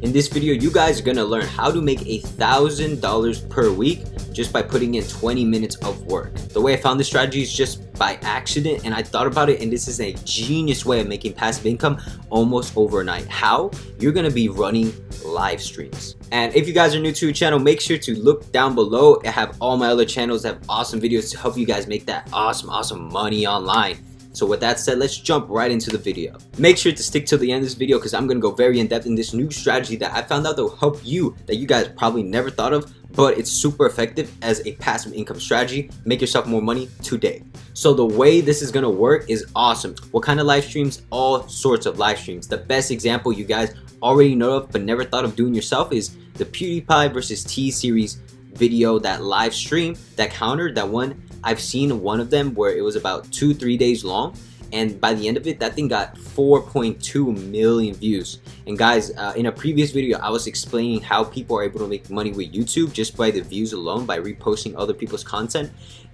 In this video, you guys are gonna learn how to make $1,000 per week just by putting in 20 minutes of work. The way I found this strategy is just by accident, and I thought about it, and this is a genius way of making passive income almost overnight. How? You're gonna be running live streams. And if you guys are new to the channel, make sure to look down below. I have all my other channels that have awesome videos to help you guys make that awesome money online. So with that said, let's jump right into the video. Make sure to stick till the end of this video because I'm going to go very in depth in this new strategy that I found out that will help you, that you guys probably never thought of, but it's super effective as a passive income strategy. Make yourself more money today. So the way this is going to work is awesome. What kind of live streams? All sorts of live streams. The best example you guys already know of but never thought of doing yourself is the PewDiePie versus T-Series video, that live stream, that counter, that one. I've seen one of them where it was about 2-3 days long, and by the end of it, that thing got 4.2 million views. And guys, in a previous video, I was explaining how people are able to make money with YouTube just by the views alone, by reposting other people's content.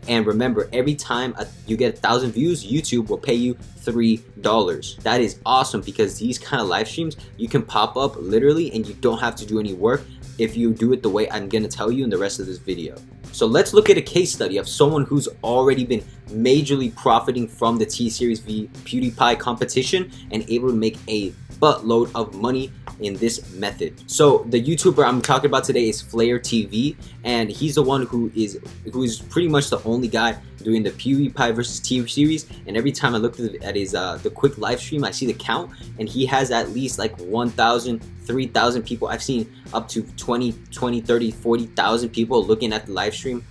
And remember, every time you get 1,000 views, YouTube will pay you $3. That is awesome because these kind of live streams, you can pop up literally and you don't have to do any work if you do it the way I'm gonna tell you in the rest of this video. So let's look at a case study of someone who's already been majorly profiting from the T-Series v PewDiePie competition and able to make a buttload of money in this method. So the YouTuber I'm talking about today is Flare TV, and he's the one who is pretty much the only guy doing the PewDiePie versus T-Series. And every time I look at his the quick live stream, I see the count, and he has at least like 1,000, 3,000 people. I've seen up to 20, 30, 40,000 people looking at the live stream.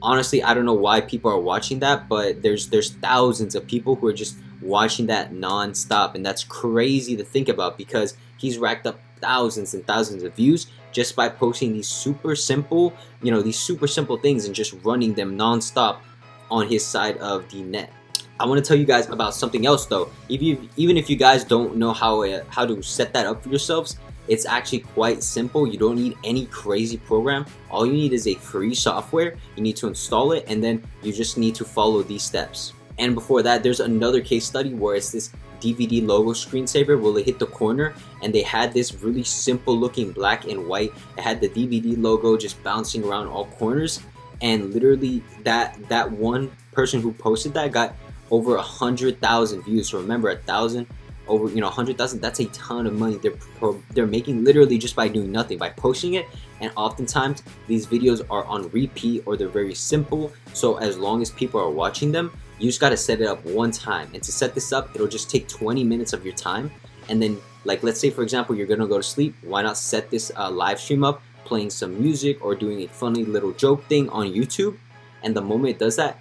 Honestly, I don't know why people are watching that, but there's thousands of people who are just watching that non-stop, and that's crazy to think about because he's racked up thousands and thousands of views just by posting these super simple, these super simple things and just running them non-stop on his side of the net. I want to tell you guys about something else though. Even if you guys don't know how to set that up for yourselves, it's actually quite simple. You don't need any crazy program. All you need is a free software. You need to install it, and then you just need to follow these steps. And before that, there's another case study where it's this DVD logo screensaver. Will it hit the corner? And they had this really simple looking black and white. It had the DVD logo just bouncing around all corners, and literally that one person who posted that got over 100,000 views. So remember, 1,000 over 100,000, that's a ton of money they're making literally just by doing nothing, by posting it. And oftentimes these videos are on repeat or they're very simple, so as long as people are watching them, you just got to set it up one time. And to set this up, it'll just take 20 minutes of your time. And then, like, let's say for example you're gonna go to sleep, why not set this live stream up playing some music or doing a funny little joke thing on YouTube, and the moment it does that,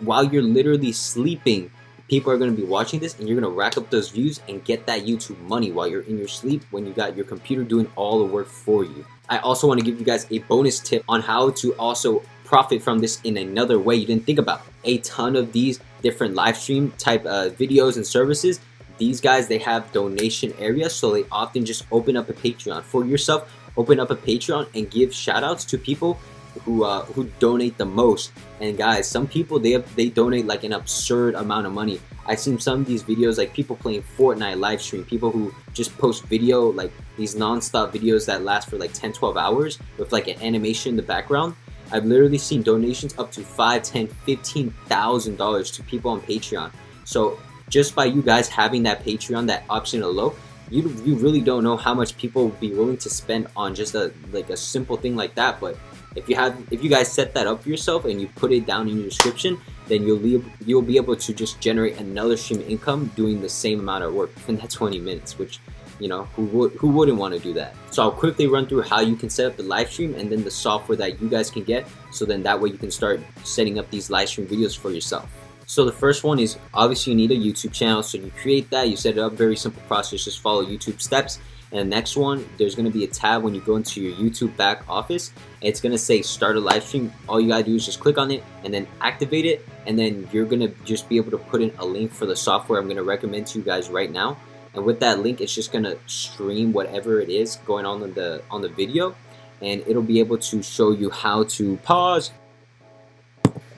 while you're literally sleeping, people are going to be watching this and you're going to rack up those views and get that YouTube money while you're in your sleep when you got your computer doing all the work for you. I also want to give you guys a bonus tip on how to also profit from this in another way you didn't think about. A ton of these different live stream type videos and services, these guys, they have donation areas, so they often just open up a Patreon for yourself, open up a Patreon and give shout outs to people who donate the most. And guys, some people they donate like an absurd amount of money. I've seen some of these videos, like people playing Fortnite live stream, people who just post video, like these non-stop videos that last for like 10-12 hours with like an animation in the background. I've literally seen donations up to $5,000, $10,000, $15,000 to people on Patreon. So just by you guys having that Patreon, that option alone, you really don't know how much people will be willing to spend on just a simple thing like that. But if you guys set that up for yourself and you put it down in your description, then you'll be able to just generate another stream of income doing the same amount of work in that 20 minutes, which who wouldn't want to do that? So I'll quickly run through how you can set up the live stream and then the software that you guys can get, so then that way you can start setting up these live stream videos for yourself. So the first one is, obviously you need a YouTube channel. So you create that, you set it up, very simple process, just follow YouTube steps. And the next one, there's going to be a tab when you go into your YouTube back office. It's going to say start a live stream. All you got to do is just click on it and then activate it. And then you're going to just be able to put in a link for the software I'm going to recommend to you guys right now. And with that link, it's just going to stream whatever it is going on the video. And it'll be able to show you how to pause.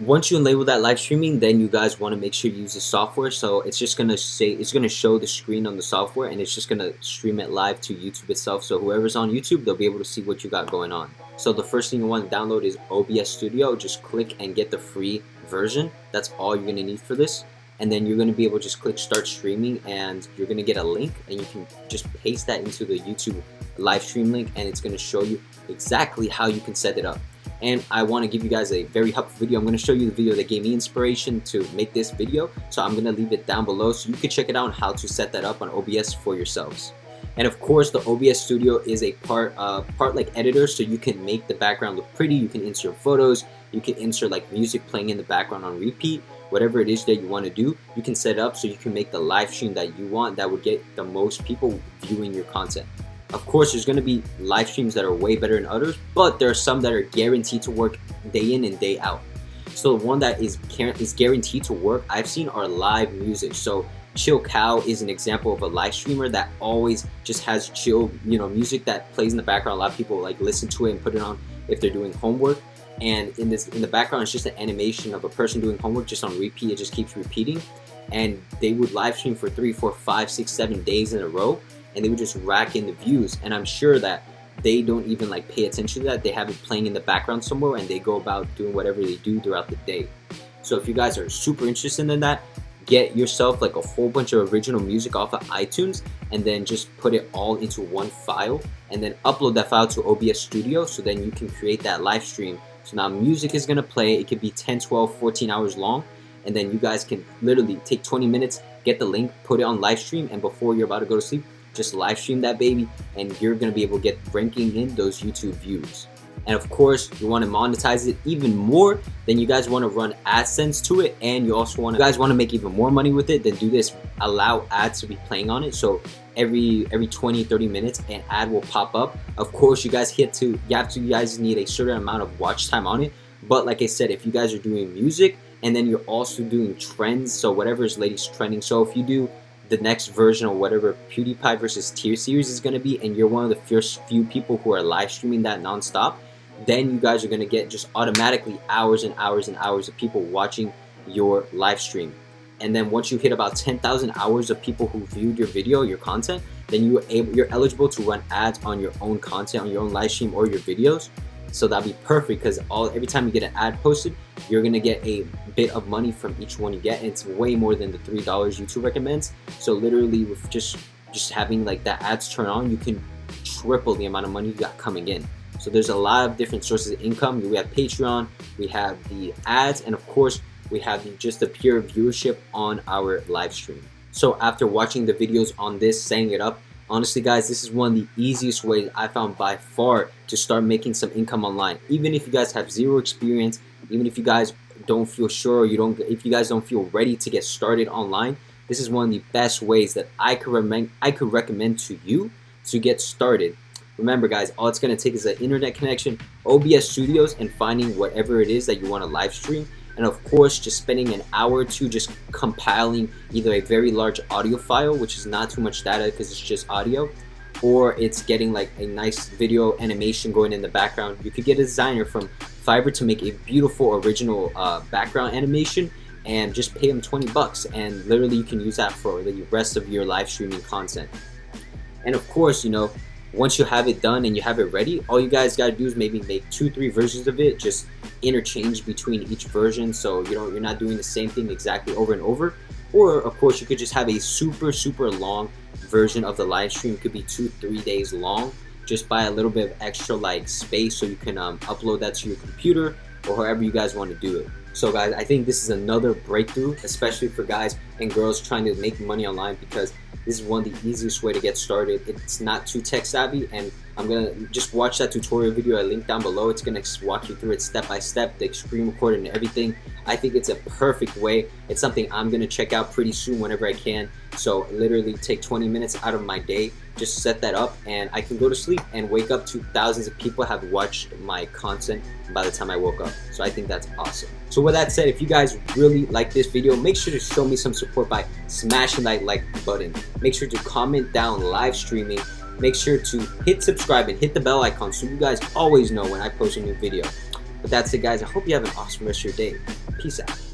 Once you enable that live streaming, then you guys want to make sure you use the software. So it's just gonna say, it's gonna show the screen on the software, and it's just gonna stream it live to YouTube itself. So whoever's on YouTube, they'll be able to see what you got going on. So the first thing you want to download is OBS Studio. Just click and get the free version. That's all you're gonna need for this. And then you're gonna be able to just click start streaming, and you're gonna get a link, and you can just paste that into the YouTube live stream link, and it's gonna show you exactly how you can set it up. And I want to give you guys a very helpful video. I'm going to show you the video that gave me inspiration to make this video, so I'm going to leave it down below so you can check it out on how to set that up on OBS for yourselves. And of course, the OBS Studio is a part like editor, so you can make the background look pretty. You can insert photos, you can insert like music playing in the background on repeat. Whatever it is that you want to do, you can set it up so you can make the live stream that you want that would get the most people viewing your content. Of course, there's going to be live streams that are way better than others, but there are some that are guaranteed to work day in and day out. So the one that is guaranteed to work, I've seen, are live music. So Chill Cow is an example of a live streamer that always just has chill, music that plays in the background. A lot of people like listen to it and put it on if they're doing homework. And in the background, it's just an animation of a person doing homework just on repeat. It just keeps repeating, and they would live stream for 3, 4, 5, 6, 7 days in a row. And they would just rack in the views, and I'm sure that they don't even like pay attention to that. They have it playing in the background somewhere, and they go about doing whatever they do throughout the day. So if you guys are super interested in that, get yourself like a whole bunch of original music off of iTunes, and then just put it all into one file, and then upload that file to OBS Studio, so then you can create that live stream. So now music is gonna play. It could be 10, 12, 14 hours long, and then you guys can literally take 20 minutes, get the link, put it on live stream, and before you're about to go to sleep, just live stream that baby, and you're going to be able to get ranking in those YouTube views. And of course, you want to monetize it even more. Then you guys want to run AdSense to it, and you also want to make even more money with it. Then do this: allow ads to be playing on it. So every 20-30 minutes, an ad will pop up. Of course, you guys guys need a certain amount of watch time on it. But like I said, if you guys are doing music and then you're also doing trends, so whatever is latest trending. So if you do the next version of whatever PewDiePie versus Tier series is going to be, and you're one of the first few people who are live streaming that nonstop, then you guys are going to get just automatically hours and hours and hours of people watching your live stream. And then once you hit about 10,000 hours of people who viewed your video, your content, then you're eligible to run ads on your own content, on your own live stream or your videos. So that'd be perfect, because every time you get an ad posted, you're gonna get a bit of money from each one you get, and it's way more than the $3 YouTube recommends. So literally, with just having like that ads turn on, you can triple the amount of money you got coming in. So there's a lot of different sources of income. We have Patreon, we have the ads, and of course we have just the pure viewership on our live stream. So after watching the videos on this, setting it up, honestly guys, this is one of the easiest ways I found by far to start making some income online. Even if you guys have zero experience, even if you guys don't feel sure, or if you guys don't feel ready to get started online, this is one of the best ways that I could recommend to you to get started. Remember guys, all it's going to take is an internet connection, OBS Studios, and finding whatever it is that you want to live stream. And of course, just spending an hour or two just compiling either a very large audio file, which is not too much data because it's just audio, or it's getting like a nice video animation going in the background. You could get a designer from Fiverr to make a beautiful original background animation, and just pay them 20 bucks, and literally you can use that for the rest of your live streaming content. And of course, once you have it done and you have it ready, all you guys got to do is maybe make 2-3 versions of it, just interchange between each version, so you're not doing the same thing exactly over and over. Or of course, you could just have a super long version of the live stream. It could be 2-3 days long. Just buy a little bit of extra like space so you can upload that to your computer or however you guys want to do it. So guys, I think this is another breakthrough, especially for guys and girls trying to make money online, because this is one of the easiest way to get started. It's not too tech savvy, and I'm gonna just watch that tutorial video I linked down below. It's gonna walk you through it step by step, the screen record and everything. I think it's a perfect way. It's something I'm gonna check out pretty soon whenever I can. So literally take 20 minutes out of my day, just set that up, and I can go to sleep and wake up to thousands of people have watched my content by the time I woke up. So I think that's awesome. So with that said, if you guys really like this video, make sure to show me some support by smashing that like button. Make sure to comment down live streaming. Make sure to hit subscribe and hit the bell icon so you guys always know when I post a new video. But that's it, guys. I hope you have an awesome rest of your day. Peace out.